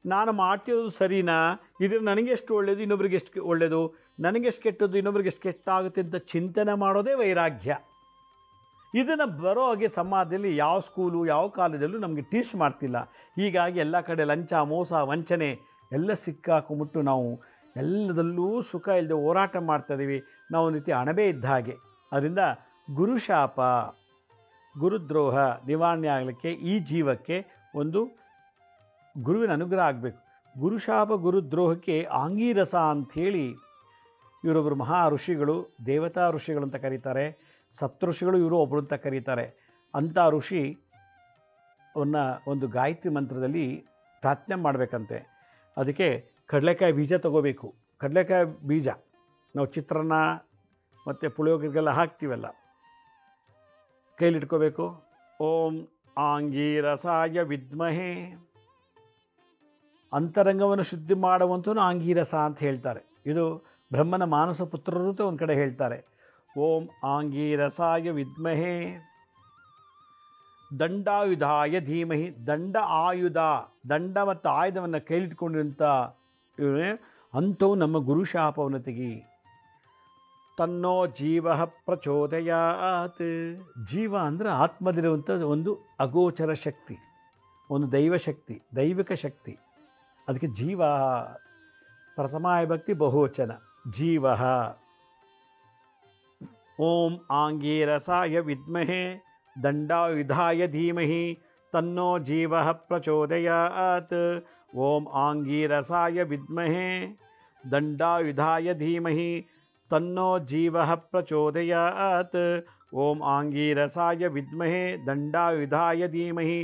ನಾನು ಮಾಡ್ತಿರೋದು ಸರಿನಾ, ಇದು ನನಗೆಷ್ಟು ಒಳ್ಳೆಯದು, ಇನ್ನೊಬ್ರಿಗೆ ಎಷ್ಟು ಒಳ್ಳೆಯದು, ನನಗೆಷ್ಟು ಕೆಟ್ಟದ್ದು, ಇನ್ನೊಬ್ರಿಗೆ ಎಷ್ಟು ಕೆಟ್ಟಾಗುತ್ತೆ ಅಂತ ಚಿಂತನೆ ಮಾಡೋದೇ ವೈರಾಗ್ಯ. ಇದನ್ನು ಬರೋ ಹಾಗೆ ಸಮಾಜದಲ್ಲಿ ಯಾವ ಸ್ಕೂಲು ಯಾವ ಕಾಲೇಜಲ್ಲೂ ನಮಗೆ ಟೀಚ್ ಮಾಡ್ತಿಲ್ಲ. ಹೀಗಾಗಿ ಎಲ್ಲ ಕಡೆ ಲಂಚ, ಮೋಸ, ವಂಚನೆ ಎಲ್ಲ ಸಿಕ್ಕಾಕೊಂಬಿಟ್ಟು ನಾವು ಎಲ್ಲದಲ್ಲೂ ಸುಖ ಇಲ್ಲದೆ ಹೋರಾಟ ಮಾಡ್ತಾಯಿದ್ದೀವಿ. ನಾವು ಒಂದು ರೀತಿ ಅಣಬೆ ಇದ್ದ ಹಾಗೆ. ಅದರಿಂದ ಗುರುಶಾಪ, ಗುರುದ್ರೋಹ ನಿವಾರಣೆ ಆಗಲಿಕ್ಕೆ ಈ ಜೀವಕ್ಕೆ ಒಂದು ಗುರುವಿನ ಅನುಗ್ರಹ ಆಗಬೇಕು. ಗುರುಶಾಪ ಗುರುದ್ರೋಹಕ್ಕೆ ಆಂಗೀರಸ ಅಂಥೇಳಿ ಇವರೊಬ್ಬರು ಮಹಾ ಋಷಿಗಳು, ದೇವತಾ ಋಷಿಗಳು ಅಂತ ಕರೀತಾರೆ. ಸಪ್ತಋಷಿಗಳು ಇವರು ಒಬ್ಬರು ಅಂತ ಕರೀತಾರೆ. ಅಂಥ ಋಷಿ ಅವನ್ನ ಒಂದು ಗಾಯತ್ರಿ ಮಂತ್ರದಲ್ಲಿ ಪ್ರಾರ್ಥನೆ ಮಾಡಬೇಕಂತೆ. ಅದಕ್ಕೆ ಕಡಲೆಕಾಯಿ ಬೀಜ ತಗೋಬೇಕು. ಕಡಲೆಕಾಯಿ ಬೀಜ ನಾವು ಚಿತ್ರಾನ್ನ ಮತ್ತು ಪುಳಿಯೋಗರಿಗೆಲ್ಲ ಹಾಕ್ತೀವಲ್ಲ, ಕೈಲಿಟ್ಕೋಬೇಕು. ಓಂ ಆಂಗೀರಸಾಯ ವಿದ್ಮಹೇ, ಅಂತರಂಗವನ್ನು ಶುದ್ಧಿ ಮಾಡುವಂಥವನು ಆಂಗೀರಸ ಅಂತ ಹೇಳ್ತಾರೆ. ಇದು ಬ್ರಹ್ಮನ ಮಾನಸ ಪುತ್ರರು ಅಂತ ಒಂದು ಕಡೆ ಹೇಳ್ತಾರೆ. ಓಂ ಆಂಗೀರಸಾಯ ವಿದ್ಮಹೇ ದಂಡಾಯುಧಾಯ ಧೀಮಹಿ. ದಂಡ ಆಯುಧ, ದಂಡ ಮತ್ತು ಆಯುಧವನ್ನು ಕೈಲಿಟ್ಕೊಂಡಿರುವಂಥ ಇವನೇ ಅಂಥವು ನಮ್ಮ ಗುರುಶಾಪವನ್ನು ತೆಗಿ. ತನ್ನೋ ಜೀವ ಪ್ರಚೋದಯಾತ್. ಜೀವ ಅಂದರೆ ಆತ್ಮದಲ್ಲಿರುವಂಥ ಒಂದು ಅಗೋಚರ ಶಕ್ತಿ, ಒಂದು ದೈವಶಕ್ತಿ, ದೈವಿಕ ಶಕ್ತಿ. ಅದಕ್ಕೆ ಜೀವ ಪ್ರಥಮ ವಿಭಕ್ತಿ ಬಹುವಚನ ಜೀವ. ಓಂ ಆಂಗೀರಸಾಯ ವಿದ್ಮಹೇ ದಂಡಾಯುಧಾಯ ಧೀಮಹಿ ತನ್ನೋ ಜೀವ ಪ್ರಚೋದಯಾತ್. ಓಂ ಆಂಗೀರಸಾಯ ವಿದ್ಮಹೇ ದಂಡಾಯುಧಾಯ ಧೀಮಹಿ ತನ್ನೋ ಜೀವ ಪ್ರಚೋದಯಾತ್. ಓಂ ಆಂಗೀರಸಾಯ ವಿದ್ಮಹೇ ದಂಡಾಯುಧಾಯ ಧೀಮಹಿ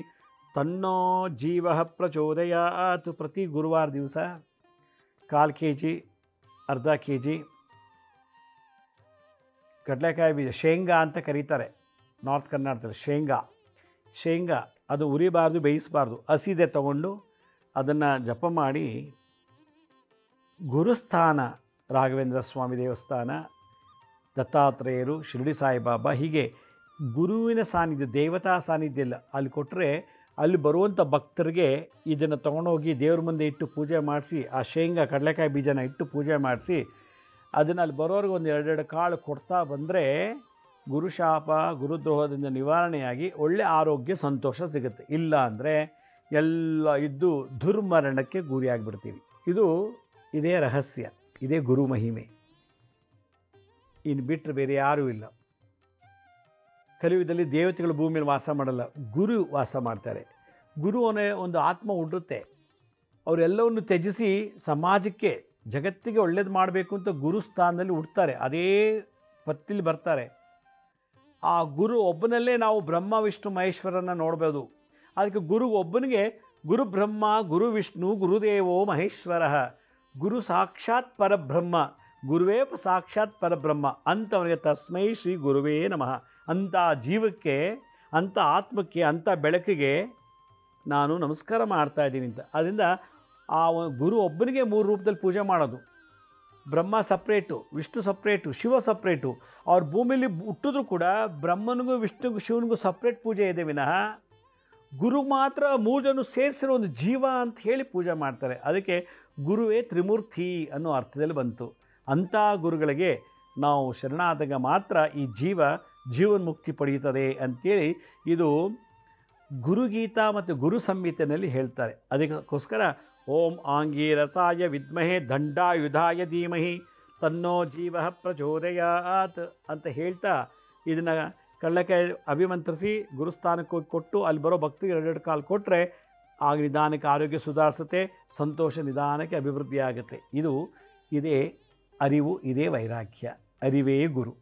ತನ್ನೋ ಜೀವ ಪ್ರಚೋದಯಾತ್. ಪ್ರತಿ ಗುರುವಾರ ದಿವಸ 1/4 kg, ಅರ್ಧ kg ಕಡಲೆಕಾಯಿ ಬೀಜ, ಶೇಂಗಾ ಅಂತ ಕರೀತಾರೆ ನಾರ್ತ್ ಕರ್ನಾಟಕದಲ್ಲಿ. ಶೇಂಗಾ ಅದು ಉರಿಬಾರ್ದು, ಬೇಯಿಸಬಾರ್ದು, ಹಸಿದೆ ತಗೊಂಡು ಅದನ್ನು ಜಪ ಮಾಡಿ ಗುರುಸ್ಥಾನ, ರಾಘವೇಂದ್ರ ಸ್ವಾಮಿ ದೇವಸ್ಥಾನ, ದತ್ತಾತ್ರೇಯರು, ಶಿರಡಿ ಸಾಯಿಬಾಬಾ, ಹೀಗೆ ಗುರುವಿನ ಸಾನ್ನಿಧ್ಯ, ದೇವತಾ ಸಾನ್ನಿಧ್ಯ ಇಲ್ಲ ಅಲ್ಲಿ ಕೊಟ್ಟರೆ ಅಲ್ಲಿ ಬರುವಂಥ ಭಕ್ತರಿಗೆ ಇದನ್ನು ತೊಗೊಂಡೋಗಿ ದೇವ್ರ ಮುಂದೆ ಇಟ್ಟು ಪೂಜೆ ಮಾಡಿಸಿ, ಆ ಶೇಂಗಾ ಕಡಲೆಕಾಯಿ ಬೀಜನ ಇಟ್ಟು ಪೂಜೆ ಮಾಡಿಸಿ ಅದನ್ನು ಅಲ್ಲಿ ಬರೋರಿಗೆ ಒಂದು 2 ಕಾಳು ಕೊಡ್ತಾ ಬಂದರೆ ಗುರುಶಾಪ ಗುರುದ್ರೋಹದಿಂದ ನಿವಾರಣೆಯಾಗಿ ಒಳ್ಳೆ ಆರೋಗ್ಯ ಸಂತೋಷ ಸಿಗುತ್ತೆ. ಇಲ್ಲ ಅಂದರೆ ಎಲ್ಲ ಇದ್ದು ದುರ್ಮರಣಕ್ಕೆ ಗುರಿಯಾಗಿಬಿಡ್ತೀವಿ. ಇದೇ ರಹಸ್ಯ, ಇದೇ ಗುರು ಮಹಿಮೆ. ಇನ್ನು ಬಿಟ್ಟರೆ ಬೇರೆ ಯಾರೂ ಇಲ್ಲ. ಕಲಿಯುಗದಲ್ಲಿ ದೇವತೆಗಳು ಭೂಮಿಯಲ್ಲಿ ವಾಸ ಮಾಡಲ್ಲ, ಗುರು ವಾಸ ಮಾಡ್ತಾರೆ. ಗುರು ಅನ್ನೋ ಒಂದು ಆತ್ಮ ಹುಟ್ಟುತ್ತೆ. ಅವರೆಲ್ಲವನ್ನು ತ್ಯಜಿಸಿ ಸಮಾಜಕ್ಕೆ, ಜಗತ್ತಿಗೆ ಒಳ್ಳೇದು ಮಾಡಬೇಕು ಅಂತ ಗುರು ಸ್ಥಾನದಲ್ಲಿ ಹುಡ್ತಾರೆ. ಅದೇ ಪತ್ತಿಲಿ ಬರ್ತಾರೆ. ಆ ಗುರು ಒಬ್ಬನಲ್ಲೇ ನಾವು ಬ್ರಹ್ಮ ವಿಷ್ಣು ಮಹೇಶ್ವರನ ನೋಡ್ಬೋದು. ಅದಕ್ಕೆ ಗುರು ಒಬ್ಬನಿಗೆ ಗುರು ಬ್ರಹ್ಮ ಗುರು ವಿಷ್ಣು ಗುರುದೇವೋ ಮಹೇಶ್ವರ, ಗುರು ಸಾಕ್ಷಾತ್ ಪರಬ್ರಹ್ಮ, ಗುರುವೇ ಸಾಕ್ಷಾತ್ ಪರಬ್ರಹ್ಮ ಅಂಥವನಿಗೆ ತಸ್ಮೈ ಶ್ರೀ ಗುರುವೇ ನಮಃ. ಅಂಥ ಜೀವಕ್ಕೆ, ಅಂಥ ಆತ್ಮಕ್ಕೆ, ಅಂಥ ಬೆಳಕಿಗೆ ನಾನು ನಮಸ್ಕಾರ ಮಾಡ್ತಾ ಇದ್ದೀನಿ ಅಂತ. ಅದರಿಂದ ಆ ಗುರು ಒಬ್ಬನಿಗೆ 3 ರೂಪದಲ್ಲಿ ಪೂಜೆ ಮಾಡೋದು. Brahma separate, Vishnu separate, Shiva separate. ಅವ್ರು ಭೂಮಿಲಿ ಹುಟ್ಟಿದ್ರು ಕೂಡ ಬ್ರಹ್ಮನಿಗೂ ವಿಷ್ಣುಗೂ ಶಿವನಿಗೂ ಸಪ್ರೇಟ್ ಪೂಜೆ ಇದೆ ವಿನಃ ಗುರು ಮಾತ್ರ 3 ಜನ ಸೇರಿಸಿರೋ ಒಂದು ಜೀವ ಅಂತ ಹೇಳಿ ಪೂಜೆ ಮಾಡ್ತಾರೆ. ಅದಕ್ಕೆ ಗುರುವೇ ತ್ರಿಮೂರ್ತಿ ಅನ್ನೋ ಅರ್ಥದಲ್ಲಿ ಬಂತು. ಅಂಥ ಗುರುಗಳಿಗೆ ನಾವು ಶರಣಾದಾಗ ಮಾತ್ರ ಈ ಜೀವನ್ಮುಕ್ತಿ ಪಡೆಯುತ್ತದೆ ಅಂಥೇಳಿ ಇದು ಗುರುಗೀತಾ ಮತ್ತು ಗುರು ಸಂಹಿತೆಯಲ್ಲಿ ಹೇಳ್ತಾರೆ. ಅದಕ್ಕೋಸ್ಕರ ಓಂ ಆಂಗೀರಸಾಯ ವಿದ್ಮಹೇ ದಂಡಾಯುಧಾಯ ಧೀಮಹಿ ತನ್ನೋ ಜೀವ ಪ್ರಚೋದಯಾತ್ ಅಂತ ಹೇಳ್ತಾ ಇದನ್ನು ಕಳ್ಳಕಾಯಿ ಅಭಿಮಂತ್ರಿಸಿ ಗುರುಸ್ಥಾನಕ್ಕೆ ಹೋಗಿ ಕೊಟ್ಟು ಅಲ್ಲಿ ಬರೋ ಭಕ್ತಿಗೆ 2 ಕಾಲು ಕೊಟ್ಟರೆ ಆಗ ನಿಧಾನಕ್ಕೆ ಆರೋಗ್ಯ ಸುಧಾರಿಸುತ್ತೆ, ಸಂತೋಷ ನಿಧಾನಕ್ಕೆ ಅಭಿವೃದ್ಧಿ ಆಗುತ್ತೆ. ಇದೇ ಅರಿವು, ಇದೇ ವೈರಾಗ್ಯ, ಅರಿವೇ ಗುರು.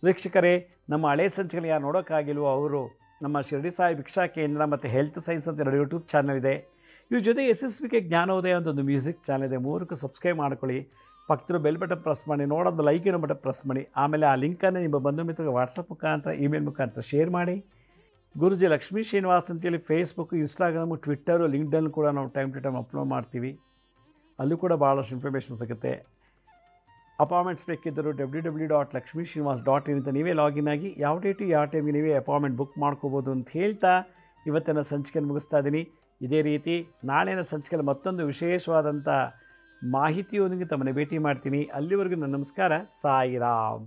ವೀಕ್ಷಕರೇ, ನಮ್ಮ ಹಳೆ ಸಂಚಿಕೆಗಳು ಯಾರು ನೋಡೋಕ್ಕಾಗಿಲ್ವೋ ಅವರು ನಮ್ಮ ಶಿರಡಿ ಸಾಯಿ ಭಿಕ್ಷಾ ಕೇಂದ್ರ ಮತ್ತು ಹೆಲ್ತ್ ಸೈನ್ಸ್ ಅಂತ 2 ಯೂಟ್ಯೂಬ್ ಚಾನಲ್ ಇದೆ. ಇವ್ರ ಜೊತೆ SSVK ಜ್ಞಾನೋದಯ ಅಂತ ಒಂದು ಮ್ಯೂಸಿಕ್ ಚಾನಲ್ ಇದೆ. 3ಕ್ಕೂ ಸಬ್ಸ್ಕ್ರೈಬ್ ಮಾಡ್ಕೊಳ್ಳಿ. ಪಕ್ಕದ ಬೆಲ್ ಬಟನ್ ಪ್ರೆಸ್ ಮಾಡಿ, ನೋಡೋದು ಲೈಕಿನ ಬಟನ್ ಪ್ರೆಸ್ ಮಾಡಿ. ಆಮೇಲೆ ಆ ಲಿಂಕನ್ನು ನಿಮ್ಮ ಬಂಧು ಮಿತ್ರರಿಗೆ ವಾಟ್ಸಪ್ ಮುಖಾಂತರ, ಇಮೇಲ್ ಮುಖಾಂತರ ಶೇರ್ ಮಾಡಿ. ಗುರುಜಿ ಲಕ್ಷ್ಮೀ ಶ್ರೀನಿವಾಸ್ ಅಂತೇಳಿ ಫೇಸ್ಬುಕ್, ಇನ್ಸ್ಟಾಗ್ರಾಮು, ಟ್ವಿಟ್ಟರು, ಲಿಂಕ್ಡ್ಇನ್ ಕೂಡ ನಾವು ಟೈಮ್ ಟು ಟೈಮ್ ಅಪ್ಲೋಡ್ ಮಾಡ್ತೀವಿ. ಅಲ್ಲೂ ಕೂಡ ಭಾಳಷ್ಟು ಇನ್ಫಾರ್ಮೇಷನ್ ಸಿಗುತ್ತೆ. ಅಪಾಯಿಂಟ್ಮೆಂಟ್ಸ್ ಬೇಕಿದ್ದರು www.lakshmisrinivas.in ಅಂತ ನೀವೇ ಲಾಗಿನ್ ಆಗಿ ಯಾವ ಡೇಟು ಯಾವ ಟೈಮ್ಗೆ ನೀವೇ ಅಪಾಯಿಂಟ್ಮೆಂಟ್ ಬುಕ್ ಮಾಡ್ಕೋಬೋದು ಅಂತ ಹೇಳ್ತಾ ಇವತ್ತಿನ ಸಂಚಿಕೆಯನ್ನು ಮುಗಿಸ್ತಾ ಇದ್ದೀನಿ. ಇದೇ ರೀತಿ ನಾಳಿನ ಸಂಚಿಕೆಯಲ್ಲಿ ಮತ್ತೊಂದು ವಿಶೇಷವಾದಂಥ ಮಾಹಿತಿಯೊಂದಿಗೆ ತಮ್ಮನ್ನು ಭೇಟಿ ಮಾಡ್ತೀನಿ. ಅಲ್ಲಿವರೆಗೂ ನನ್ನ ನಮಸ್ಕಾರ. ಸಾಯಿರಾಮ್.